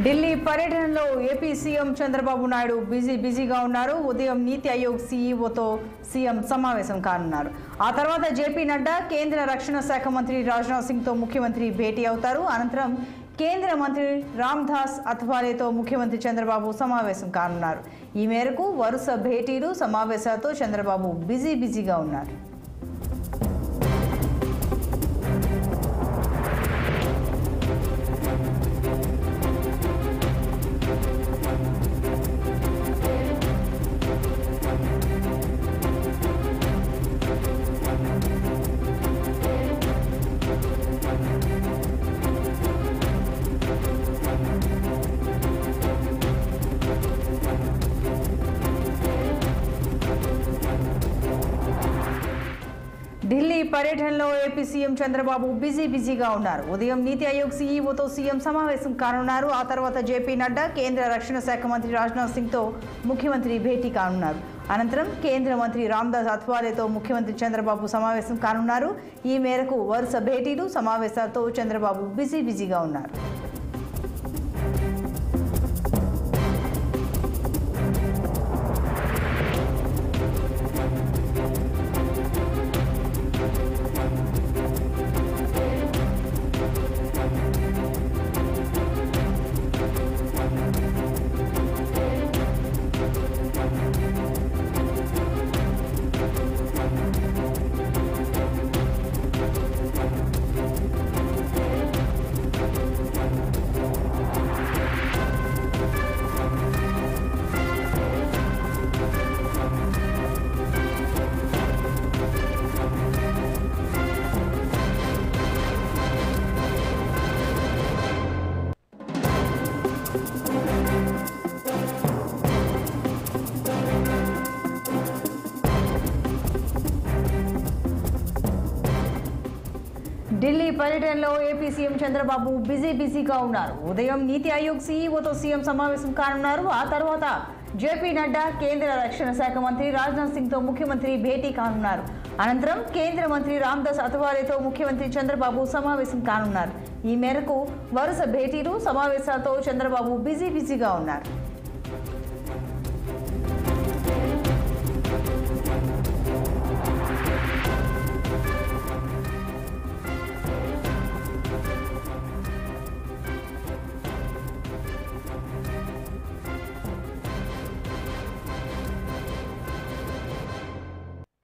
ఢిల్లీ పర్యటనలో AP CM Chandrababu Naidu బిజీగా ఉన్నారు. ఉదయం నీతి ఆయోగ్ సీఈఓతో సీఎం సమావేశం కానున్నారు. ఆ తర్వాత జేపీ నడ్డా కేంద్ర రక్షణ శాఖ మంత్రి రాజ్నాథ్ సింగ్తో ముఖ్యమంత్రి భేటీ అవుతారు. అనంతరం కేంద్ర మంత్రి రామ్దాస్ అథవాలేతో ముఖ్యమంత్రి చంద్రబాబు సమావేశం కానున్నారు. ఈ మేరకు వరుస భేటీలు సమావేశాలతో చంద్రబాబు బిజీగా ఉన్నారు. ఢిల్లీ పర్యటనలో ఏపీ సీఎం చంద్రబాబు బిజీగా ఉన్నారు. ఉదయం నీతి ఆయోగ్ సీఈఓతో సీఎం సమావేశం కానున్నారు. ఆ తర్వాత జేపీ నడ్డా కేంద్ర రక్షణ శాఖ మంత్రి రాజ్నాథ్ సింగ్తో ముఖ్యమంత్రి భేటీ కానున్నారు. అనంతరం కేంద్ర మంత్రి రామ్దాస్ అథవాలేతో ముఖ్యమంత్రి చంద్రబాబు సమావేశం కానున్నారు. ఈ మేరకు వరుస భేటీలు సమావేశాలతో చంద్రబాబు బిజీగా ఉన్నారు. ఢిల్లీ పర్యటనలో ఏపీ సీఎం చంద్రబాబు బిజీగా ఉన్నారు. ఉదయం నీతి ఆయోగ్ సీఈఓతో సీఎం సమావేశం కానున్నారు. ఆ తర్వాత జేపీ నడ్డా కేంద్ర రక్షణ శాఖ మంత్రి రాజ్నాథ్ సింగ్తో ముఖ్యమంత్రి భేటీ కానున్నారు. అనంతరం కేంద్ర మంత్రి రామ్దాస్ అథవాలేతో ముఖ్యమంత్రి చంద్రబాబు సమావేశం కానున్నారు. ఈ మేరకు వరుస భేటీలు సమావేశాలతో చంద్రబాబు బిజీగా ఉన్నారు.